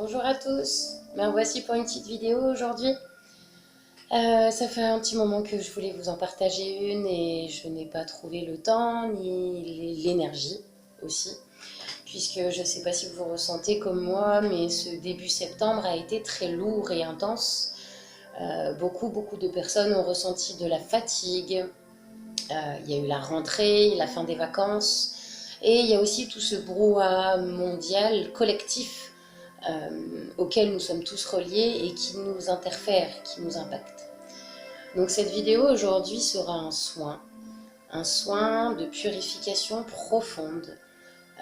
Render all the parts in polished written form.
Bonjour à tous, me voici pour une petite vidéo aujourd'hui. Ça fait un petit moment que je voulais vous en partager une et je n'ai pas trouvé le temps ni l'énergie aussi, puisque je ne sais pas si vous ressentez comme moi, mais ce début septembre a été très lourd et intense. Beaucoup de personnes ont ressenti de la fatigue. Il y a eu la rentrée, la fin des vacances, et il y a aussi tout ce brouhaha mondial collectif auquel nous sommes tous reliés et qui nous interfère, qui nous impacte. Donc cette vidéo aujourd'hui sera un soin de purification profonde,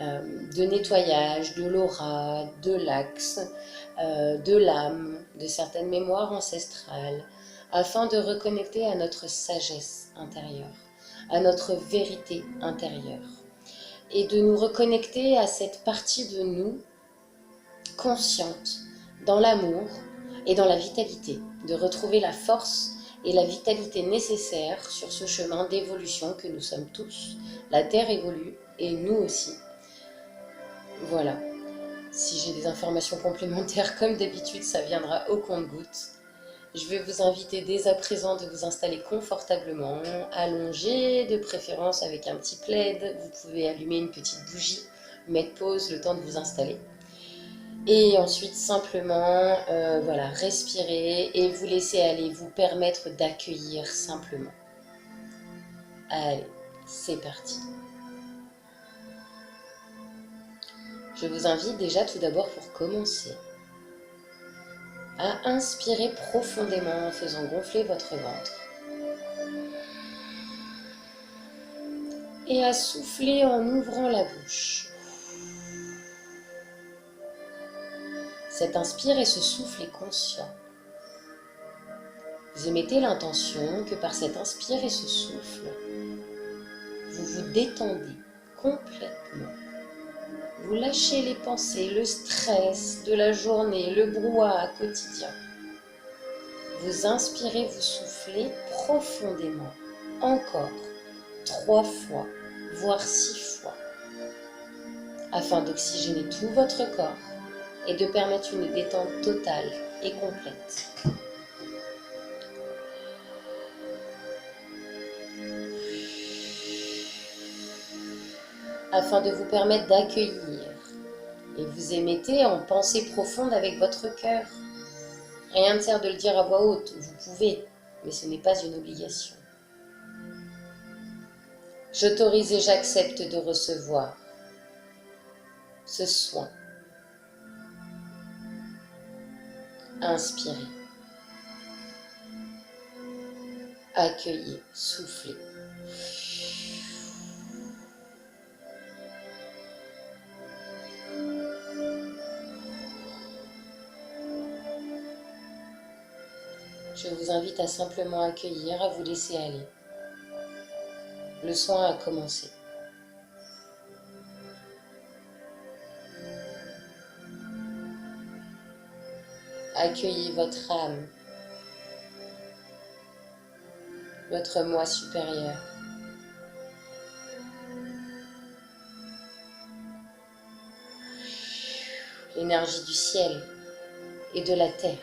de nettoyage de l'aura, de l'axe, de l'âme, de certaines mémoires ancestrales, afin de reconnecter à notre sagesse intérieure, à notre vérité intérieure, et de nous reconnecter à cette partie de nous consciente, dans l'amour et dans la vitalité, de retrouver la force et la vitalité nécessaires sur ce chemin d'évolution que nous sommes tous. La Terre évolue et nous aussi. Voilà. Si j'ai des informations complémentaires, comme d'habitude, ça viendra au compte-gouttes. Je vais vous inviter dès à présent de vous installer confortablement, allongé, de préférence avec un petit plaid. Vous pouvez allumer une petite bougie, mettre pause, le temps de vous installer. Et ensuite, simplement, voilà, respirer et vous laisser aller, vous permettre d'accueillir simplement. Allez, c'est parti. Je vous invite déjà tout d'abord pour commencer à inspirer profondément en faisant gonfler votre ventre et à souffler en ouvrant la bouche. Cet inspire et ce souffle est conscient. Vous émettez l'intention que par cet inspire et ce souffle, vous vous détendez complètement. Vous lâchez les pensées, le stress de la journée, le brouhaha quotidien. Vous inspirez, vous soufflez profondément, encore 3 fois, voire 6 fois, afin d'oxygéner tout votre corps et de permettre une détente totale et complète. Afin de vous permettre d'accueillir, et vous émettez en pensée profonde avec votre cœur. Rien ne sert de le dire à voix haute, vous pouvez, mais ce n'est pas une obligation. J'autorise et j'accepte de recevoir ce soin. Inspirez. Accueillez, soufflez. Je vous invite à simplement accueillir, à vous laisser aller. Le soin a commencé. Accueillez votre âme, votre moi supérieur. L'énergie du ciel et de la terre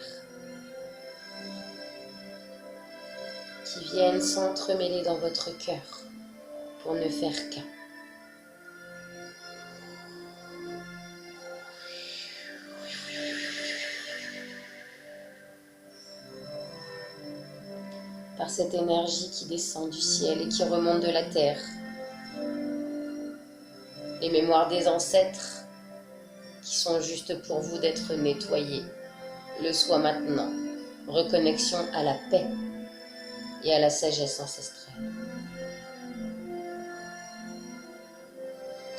qui viennent s'entremêler dans votre cœur pour ne faire qu'un. Par cette énergie qui descend du ciel et qui remonte de la terre, les mémoires des ancêtres qui sont juste pour vous d'être nettoyés, le soient maintenant. Reconnexion à la paix et à la sagesse ancestrale.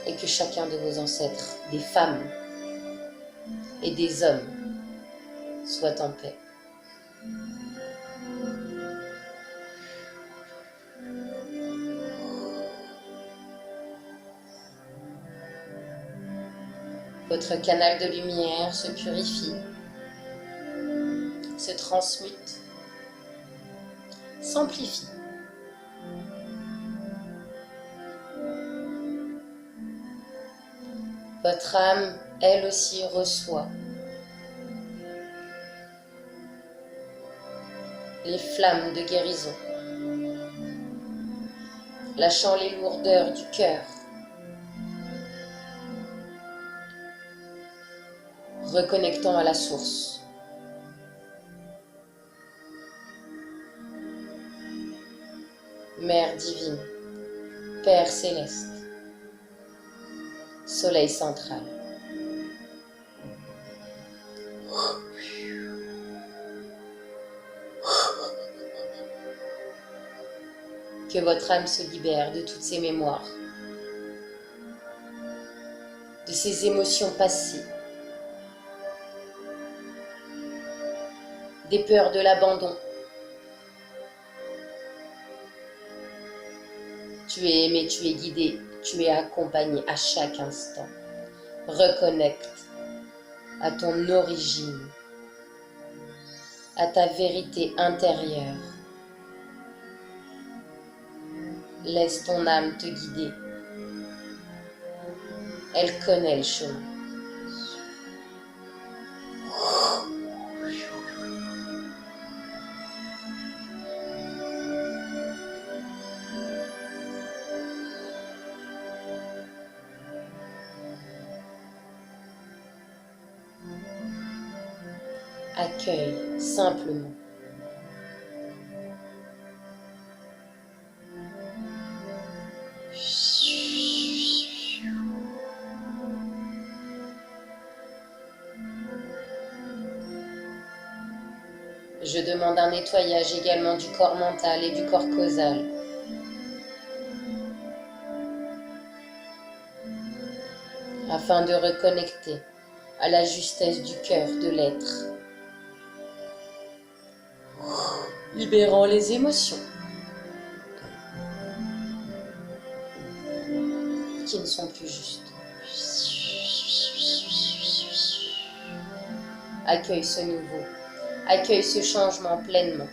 Et que chacun de vos ancêtres, des femmes et des hommes, soit en paix. Votre canal de lumière se purifie, se transmute, s'amplifie. Votre âme, elle aussi, reçoit les flammes de guérison, lâchant les lourdeurs du cœur, reconnectant à la source. Mère divine, Père céleste, Soleil central. Que votre âme se libère de toutes ces mémoires, de ces émotions passées, des peurs de l'abandon. Tu es aimé, tu es guidé, tu es accompagné à chaque instant. Reconnecte à ton origine, à ta vérité intérieure. Laisse ton âme te guider. Elle connaît le chemin. Accueille simplement. Je demande un nettoyage également du corps mental et du corps causal. Afin de reconnecter à la justesse du cœur de l'être. Libérant les émotions qui ne sont plus justes. Accueille ce nouveau. Accueille ce changement pleinement.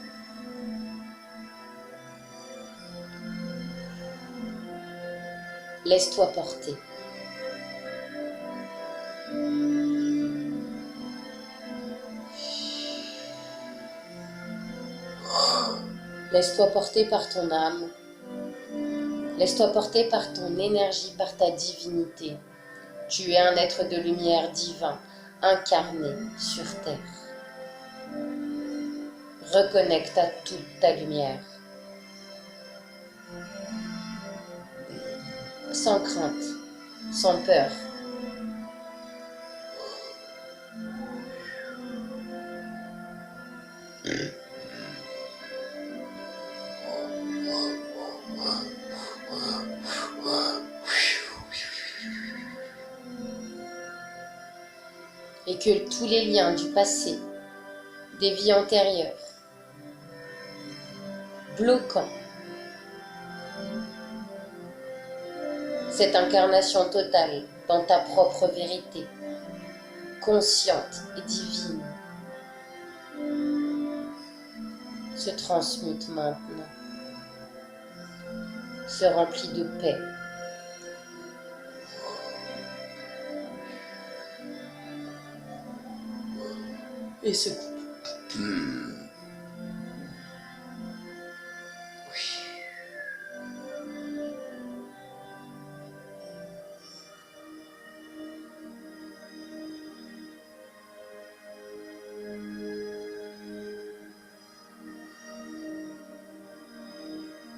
Laisse-toi porter. Laisse-toi porter par ton âme. Laisse-toi porter par ton énergie, par ta divinité. Tu es un être de lumière divin, incarné sur terre. Reconnecte à toute ta lumière. Sans crainte, sans peur. Et que tous les liens du passé, des vies antérieures, bloquant cette incarnation totale dans ta propre vérité, consciente et divine, se transmute maintenant, se remplit de paix. Et se coupe.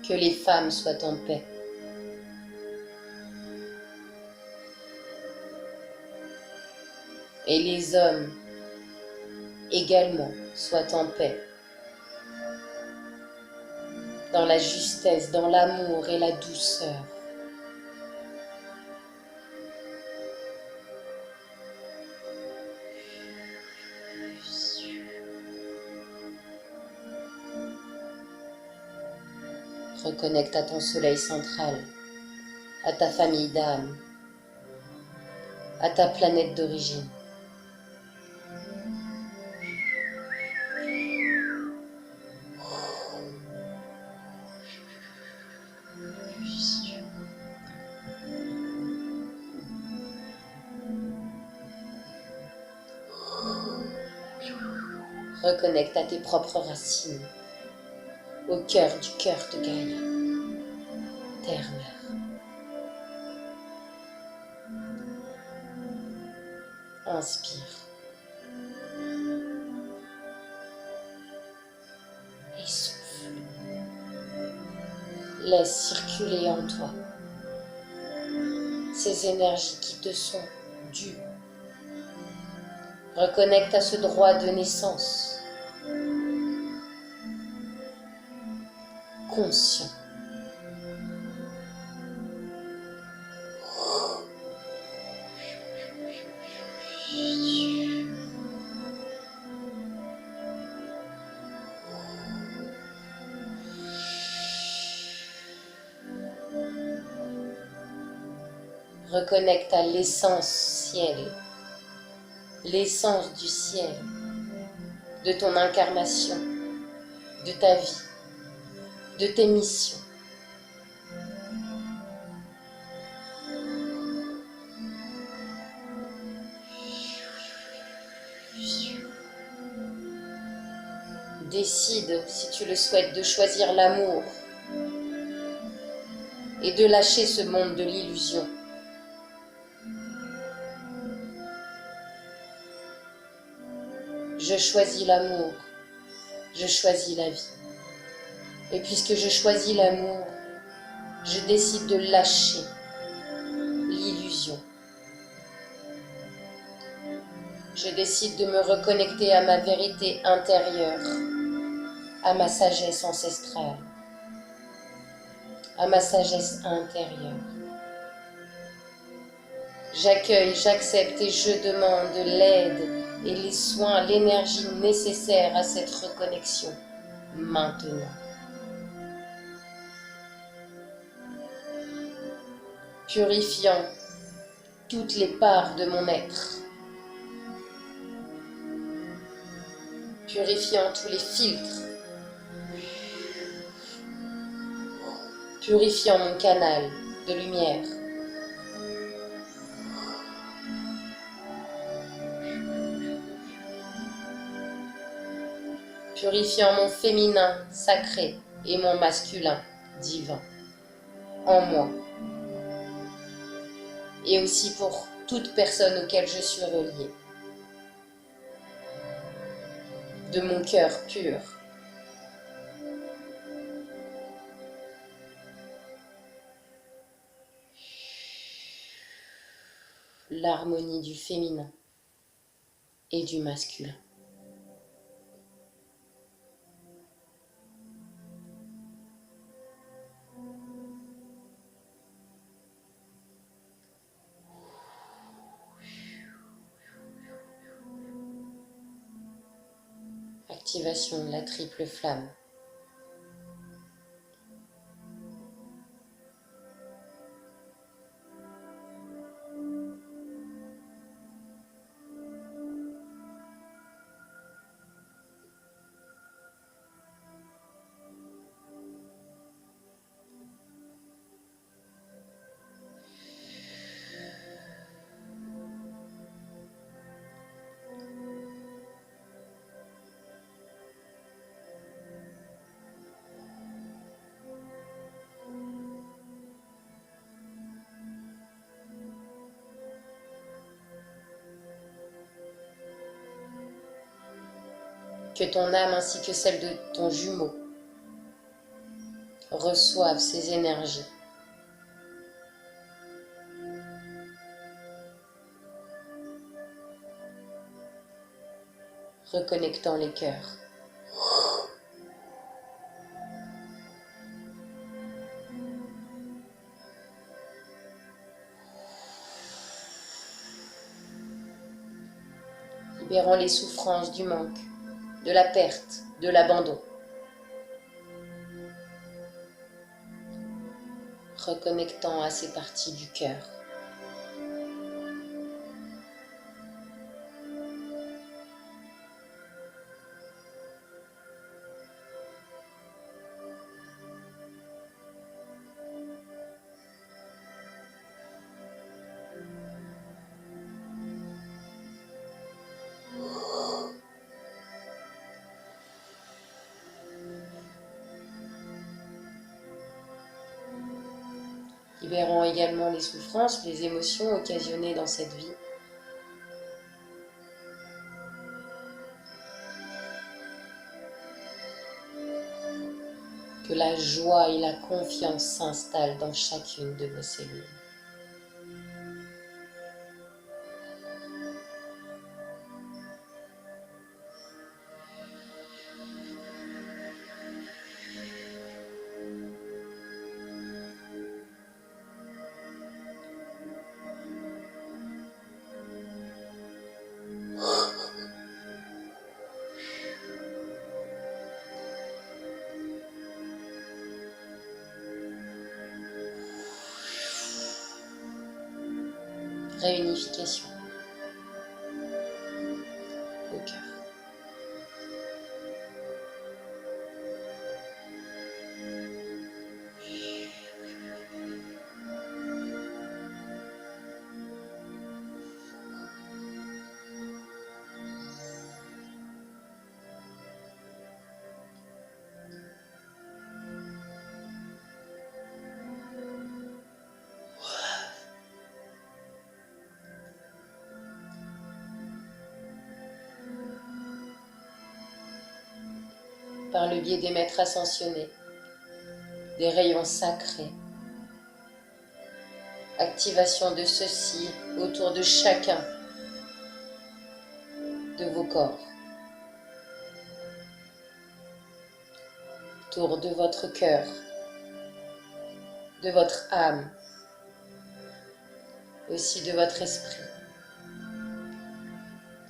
Que les femmes soient en paix. Et les hommes également soient en paix. Dans la justesse, dans l'amour et la douceur. Reconnecte à ton soleil central, à ta famille d'âme, à ta planète d'origine. Reconnecte à tes propres racines, au cœur du cœur de Gaïa, Terre-Mère. Inspire. Et souffle. Laisse circuler en toi ces énergies qui te sont dues. Reconnecte à ce droit de naissance, conscient. Reconnecte à l'essence ciel, l'essence du ciel, de ton incarnation, de ta vie, de tes missions. Décide, si tu le souhaites, de choisir l'amour et de lâcher ce monde de l'illusion. Je choisis l'amour, je choisis la vie. Et puisque je choisis l'amour, je décide de lâcher l'illusion. Je décide de me reconnecter à ma vérité intérieure, à ma sagesse ancestrale, à ma sagesse intérieure. J'accueille, j'accepte et je demande l'aide et les soins, l'énergie nécessaire à cette reconnexion maintenant. Purifiant toutes les parts de mon être, purifiant tous les filtres, purifiant mon canal de lumière. Purifiant mon féminin sacré et mon masculin divin en moi. Et aussi pour toute personne auquel je suis reliée. De mon cœur pur. L'harmonie du féminin et du masculin. Activation de la triple flamme. Que ton âme ainsi que celle de ton jumeau reçoivent ces énergies. Reconnectant les cœurs. Libérant les souffrances du manque, de la perte, de l'abandon. Reconnectant à ces parties du cœur. libérant également les souffrances, les émotions occasionnées dans cette vie. Que la joie et la confiance s'installent dans chacune de vos cellules. Réunification au cœur. Par le biais des maîtres ascensionnés, des rayons sacrés, activation de ceux-ci autour de chacun de vos corps, autour de votre cœur, de votre âme, aussi de votre esprit,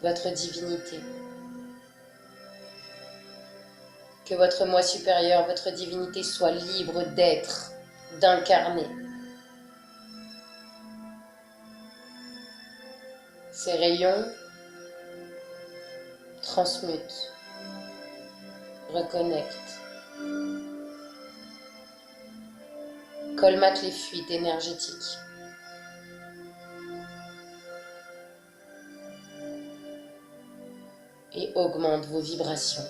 de votre divinité. Que votre moi supérieur, votre divinité soit libre d'être, d'incarner. Ces rayons transmutent, reconnectent, colmatent les fuites énergétiques. Et augmentent vos vibrations.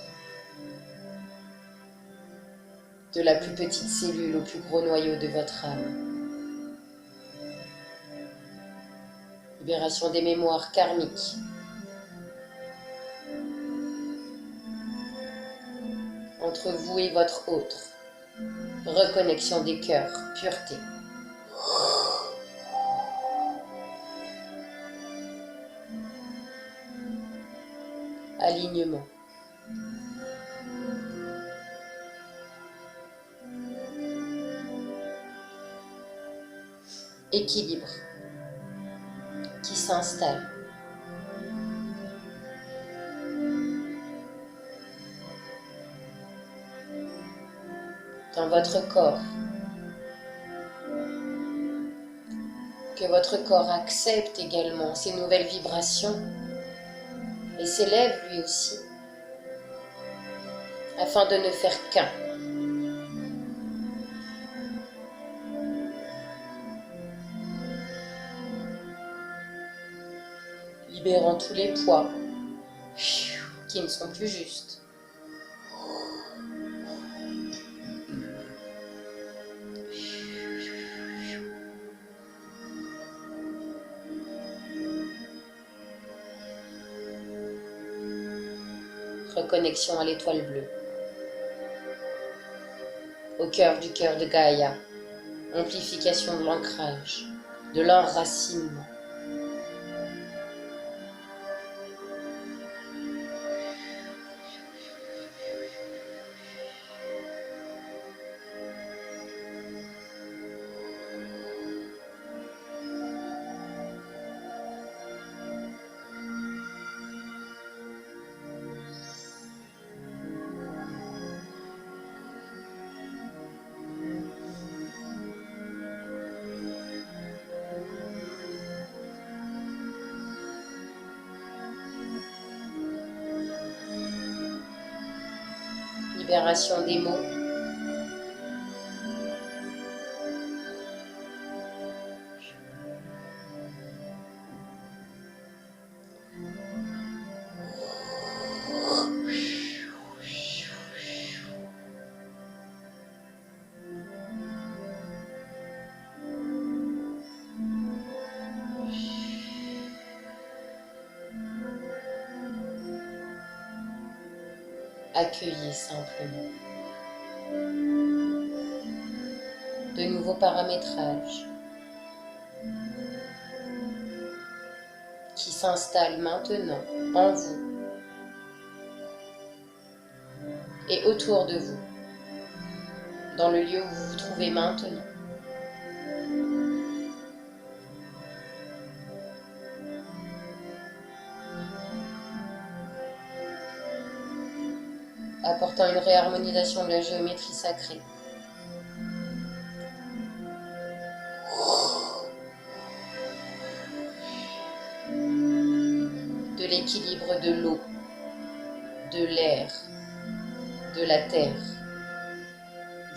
De la plus petite cellule au plus gros noyau de votre âme. Libération des mémoires karmiques. Entre vous et votre autre. Reconnexion des cœurs, pureté. Alignement. Équilibre qui s'installe. Dans votre corps. Que votre corps accepte également ces nouvelles vibrations et s'élève lui aussi, afin de ne faire qu'un. Libérant tous les poids qui ne sont plus justes. Reconnexion à l'étoile bleue. Au cœur du cœur de Gaïa. Amplification de l'ancrage, de l'enracinement. Libération des mots. Accueillez simplement. De nouveaux paramétrages qui s'installent maintenant en vous et autour de vous, dans le lieu où vous vous trouvez maintenant. Apportant une réharmonisation de la géométrie sacrée. De l'équilibre de l'eau, de l'air, de la terre,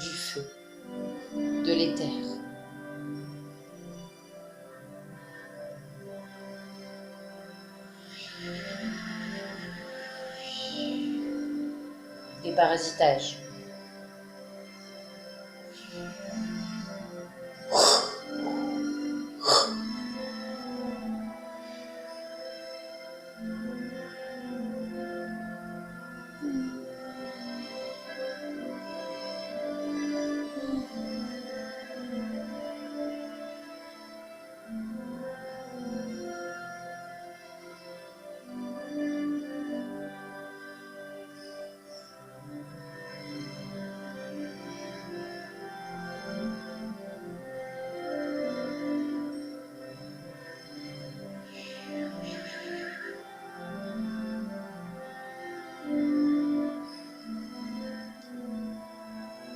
du feu, de l'éther. Des parasitages.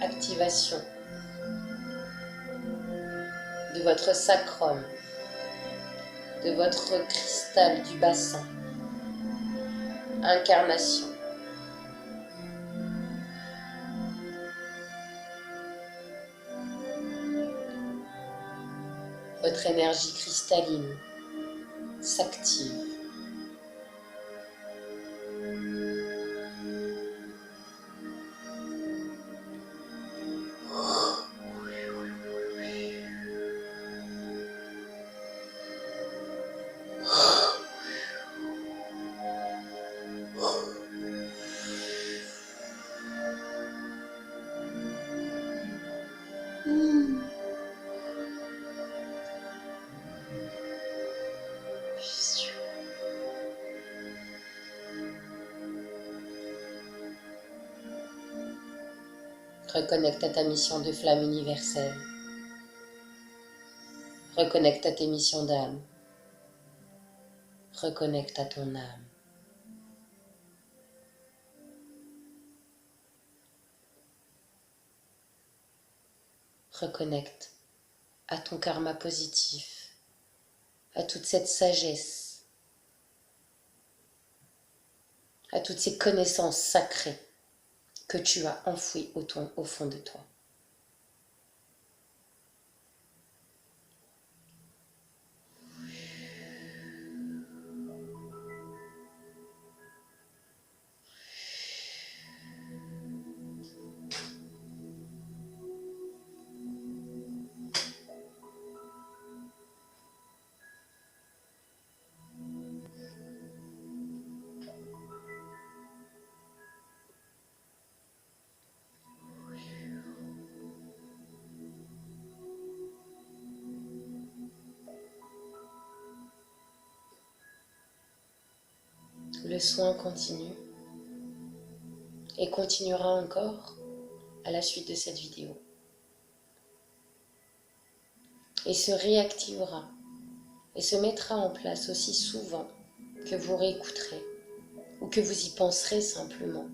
Activation de votre sacrum, de votre cristal du bassin. Incarnation. Votre énergie cristalline s'active. Reconnecte à ta mission de flamme universelle. Reconnecte à tes missions d'âme. Reconnecte à ton âme. Reconnecte à ton karma positif, à toute cette sagesse, à toutes ces connaissances sacrées que tu as enfouies au fond de toi. Le soin continue et continuera encore à la suite de cette vidéo. Et se réactivera et se mettra en place aussi souvent que vous réécouterez ou que vous y penserez simplement.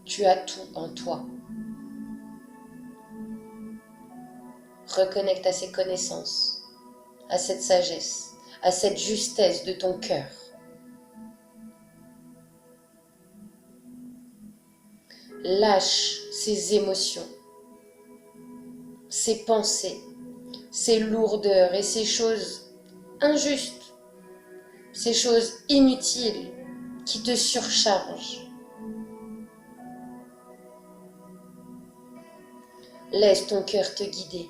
Tu as tout en toi. Reconnecte à ces connaissances, à cette sagesse, à cette justesse de ton cœur. Lâche ces émotions, ces pensées, ces lourdeurs et ces choses injustes, ces choses inutiles qui te surchargent. Laisse ton cœur te guider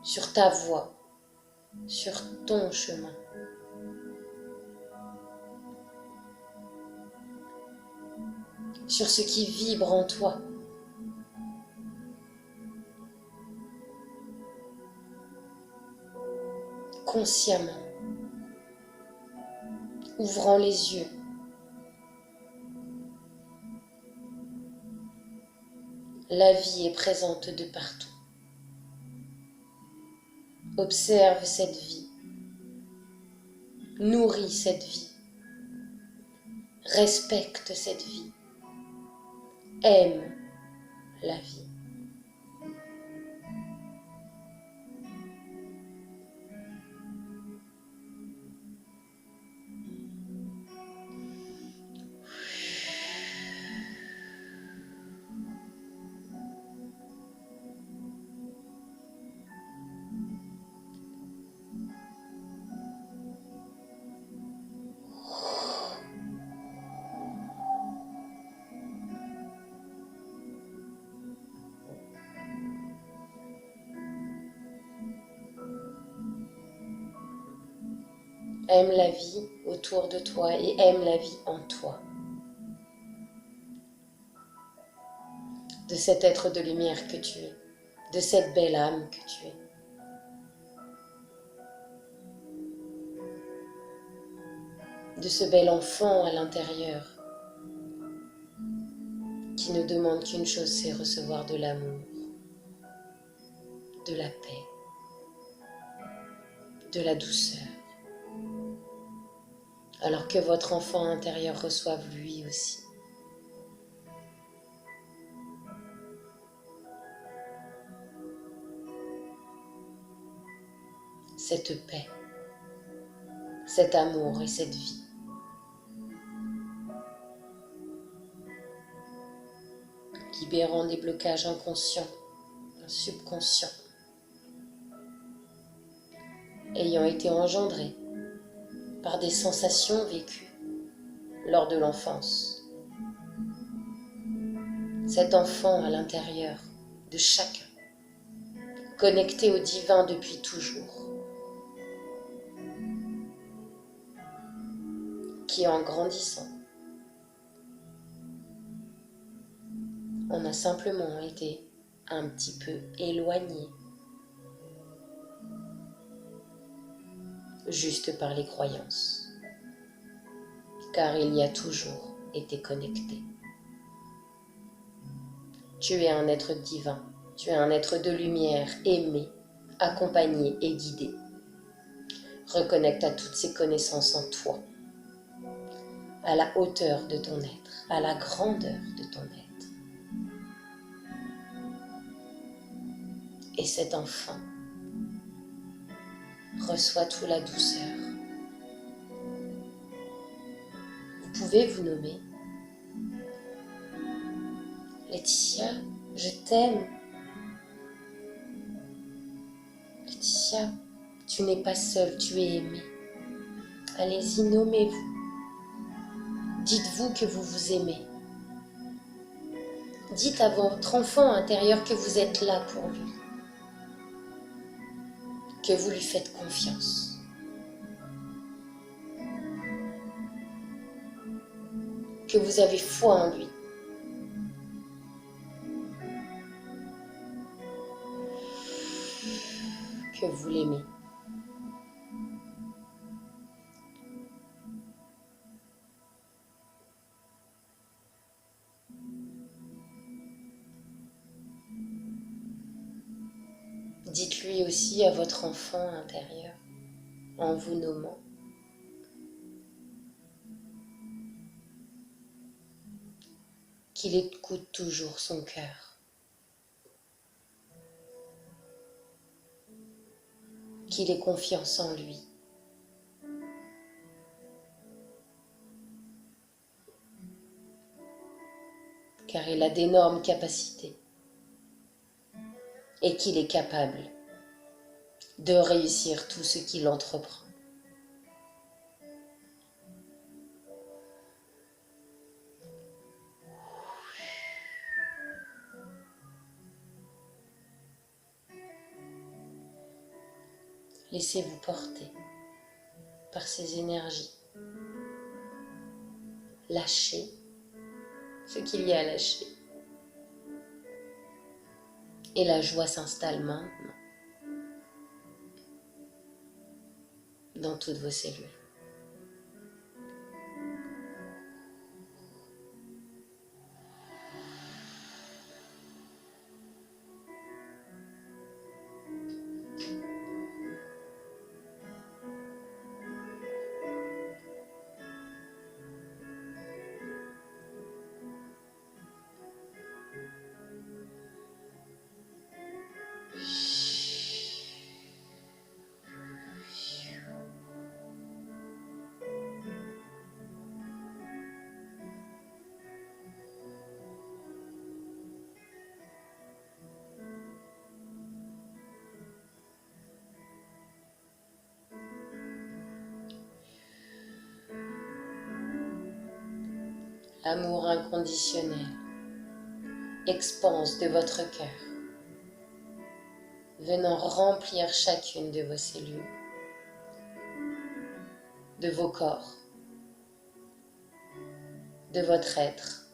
sur ta voie sur ton chemin. Sur ce qui vibre en toi. Consciemment, ouvrant les yeux. La vie est présente de partout. Observe cette vie. Nourris cette vie. Respecte cette vie. Aime la vie. Aime la vie autour de toi et aime la vie en toi. De cet être de lumière que tu es, de cette belle âme que tu es. De ce bel enfant à l'intérieur qui ne demande qu'une chose, c'est recevoir de l'amour, de la paix, de la douceur. Alors que votre enfant intérieur reçoive lui aussi. Cette paix, cet amour et cette vie. Libérant des blocages inconscients, subconscients, ayant été engendrés par des sensations vécues lors de l'enfance. Cet enfant à l'intérieur de chacun, connecté au divin depuis toujours, qui en grandissant, on a simplement été un petit peu éloigné, juste par les croyances, car il y a toujours été connecté. Tu es un être divin, tu es un être de lumière, aimé, accompagné et guidé. Reconnecte à toutes ces connaissances en toi, à la hauteur de ton être, à la grandeur de ton être. Et cet enfant reçoit toute la douceur. Vous pouvez vous nommer Laetitia, je t'aime. Laetitia, tu n'es pas seule, tu es aimée. Allez-y, nommez-vous. Dites-vous que vous vous aimez. Dites à votre enfant intérieur que vous êtes là pour lui, que vous lui faites confiance, que vous avez foi en lui. Que vous l'aimez. Dites-lui aussi à votre enfant intérieur, en vous nommant, qu'il écoute toujours son cœur, qu'il ait confiance en lui, car il a d'énormes capacités et qu'il est capable de réussir tout ce qu'il entreprend. Laissez-vous porter par ces énergies. Lâchez ce qu'il y a à lâcher. Et la joie s'installe maintenant dans toutes vos cellules. Amour inconditionnel, expanse de votre cœur, venant remplir chacune de vos cellules, de vos corps, de votre être.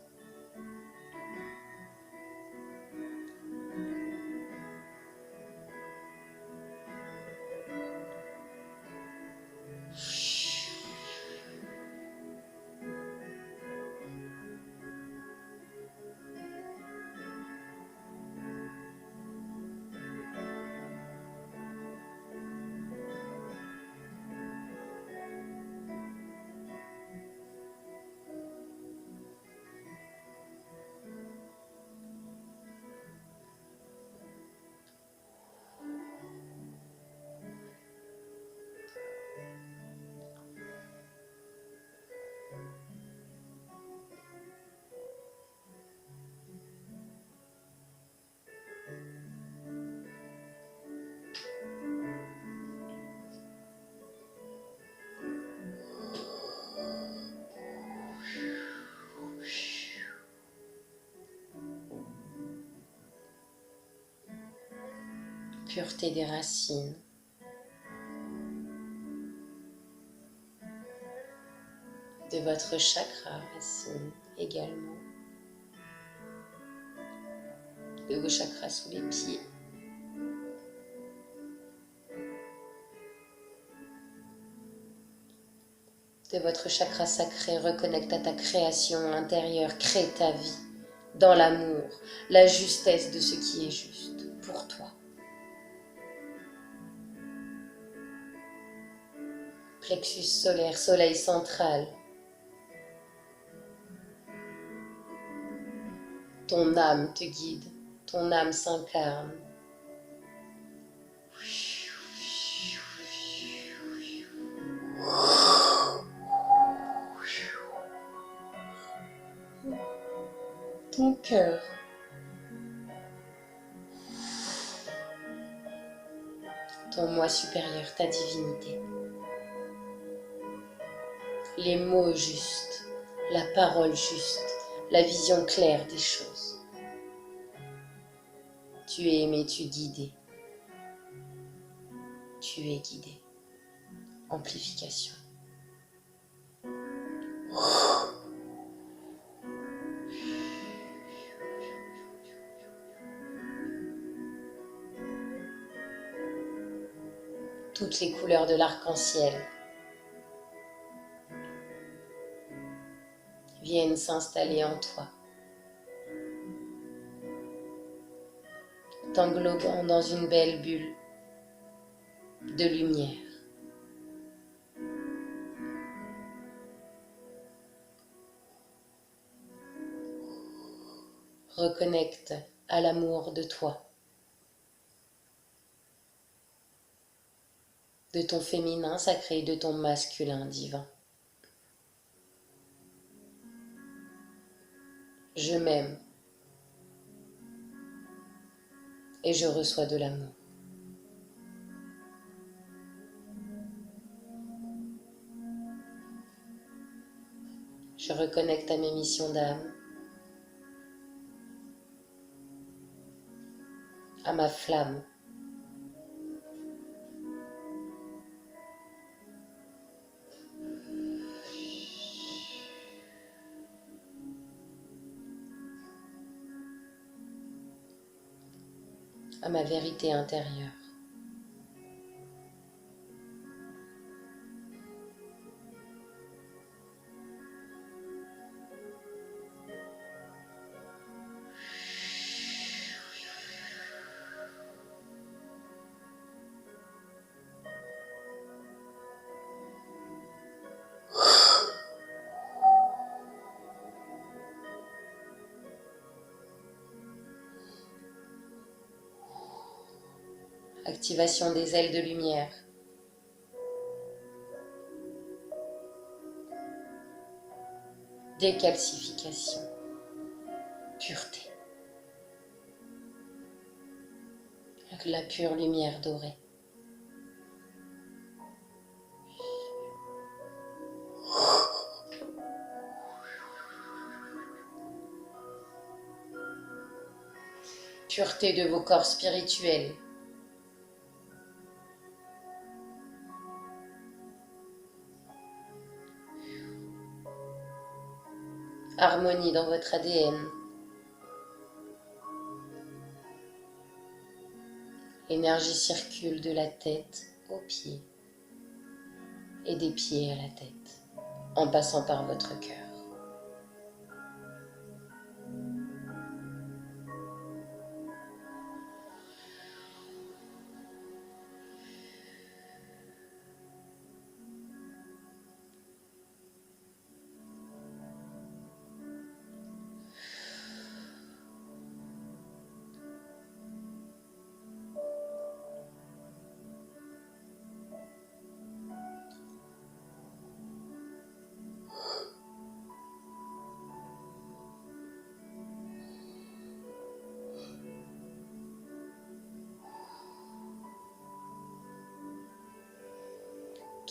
Pureté des racines, de votre chakra racine également, de vos chakras sous les pieds, de votre chakra sacré. Reconnecte à ta création intérieure, crée ta vie dans l'amour, la justesse de ce qui est juste pour toi. Plexus solaire, soleil central. Ton âme te guide, ton âme s'incarne. Ton cœur. Ton moi supérieur, ta divinité. Les mots justes, la parole juste, la vision claire des choses. Tu es aimé, tu es guidé. Tu es guidé. Amplification. Toutes les couleurs de l'arc-en-ciel viennent s'installer en toi, t'englobant dans une belle bulle de lumière. Reconnecte à l'amour de toi, de ton féminin sacré et de ton masculin divin. Je m'aime et je reçois de l'amour. Je reconnecte à mes missions d'âme, à ma flamme, à ma vérité intérieure. Activation des ailes de lumière. Décalcification. Pureté. Avec la pure lumière dorée. Pureté de vos corps spirituels. Harmonie dans votre ADN. L'énergie circule de la tête aux pieds et des pieds à la tête, en passant par votre cœur.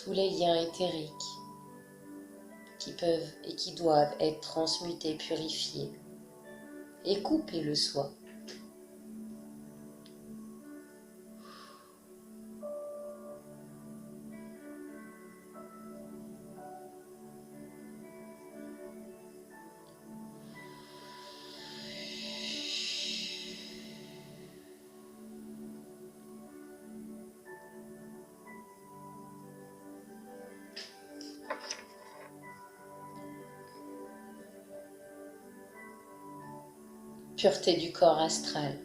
Tous les liens éthériques qui peuvent et qui doivent être transmutés, purifiés et coupés le soi. Pureté du corps astral.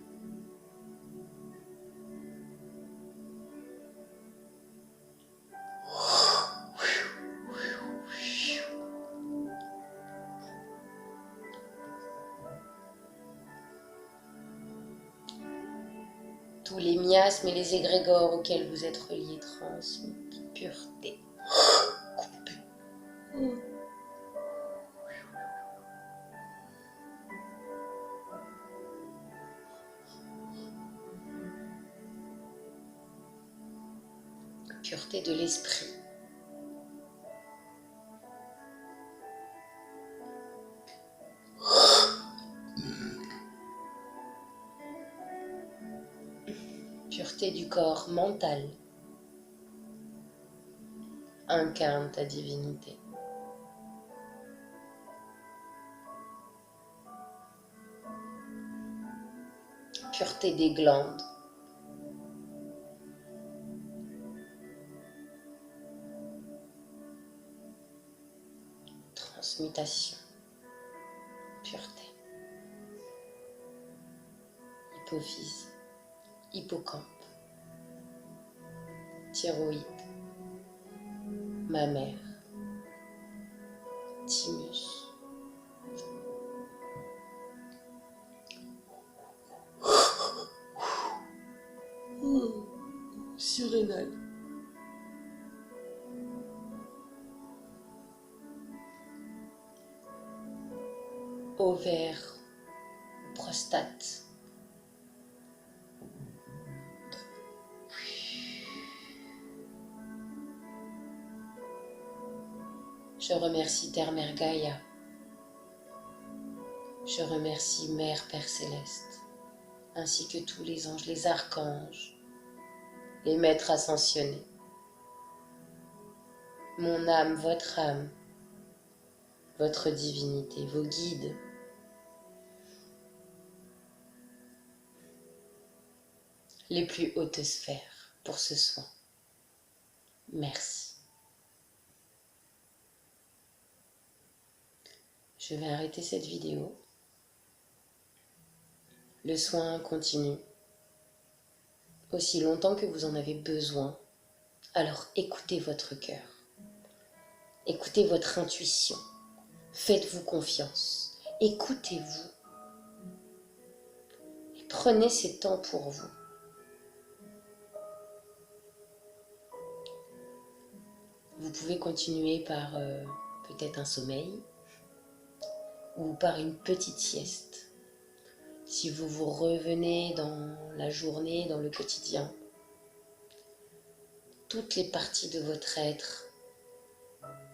Tous les miasmes et les égrégores auxquels vous êtes reliés transmis. Pureté. Coupé. Pureté de l'esprit. Pureté du corps mental. Incarne ta divinité. Pureté des glandes. Transmutation. Pureté. Hypophyse. Hippocampe. Thyroïde. Mammaire. Thymus. Surrénal. Ovaire. Prostate. Je remercie Terre Mère Gaïa. Je remercie Mère Père Céleste, ainsi que tous les anges, les archanges, les maîtres ascensionnés. Mon âme, votre divinité, vos guides. les plus hautes sphères pour ce soin. Merci. Je vais arrêter cette vidéo. Le soin continue aussi longtemps que vous en avez besoin. Alors écoutez votre cœur. Écoutez votre intuition. Faites-vous confiance. Écoutez-vous. Et prenez ces temps pour vous. Vous pouvez continuer par peut-être un sommeil ou par une petite sieste. Si vous revenez dans la journée, dans le quotidien, toutes les parties de votre être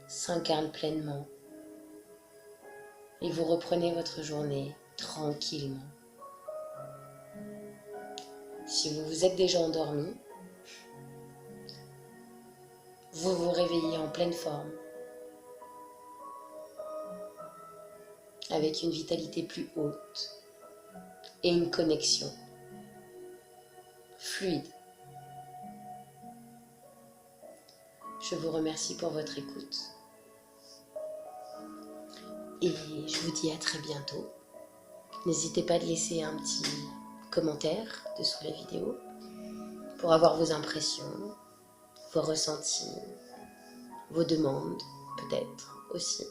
s'incarnent pleinement et vous reprenez votre journée tranquillement. Si vous vous êtes déjà endormi, vous vous réveillez en pleine forme, avec une vitalité plus haute et une connexion fluide. Je vous remercie pour votre écoute et je vous dis à très bientôt. N'hésitez pas à laisser un petit commentaire dessous la vidéo pour avoir vos impressions, vos ressentis, vos demandes peut-être aussi.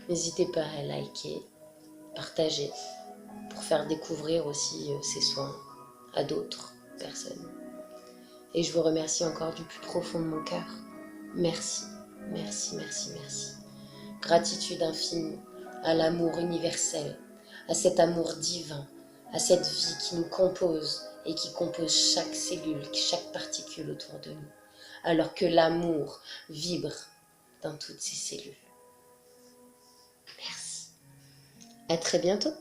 N'hésitez pas à liker, partager pour faire découvrir aussi ces soins à d'autres personnes. Et je vous remercie encore du plus profond de mon cœur. Merci, merci, merci, merci. Gratitude infinie à l'amour universel, à cet amour divin, à cette vie qui nous compose et qui compose chaque cellule, chaque particule autour de nous, alors que l'amour vibre dans toutes ces cellules. Merci. À très bientôt.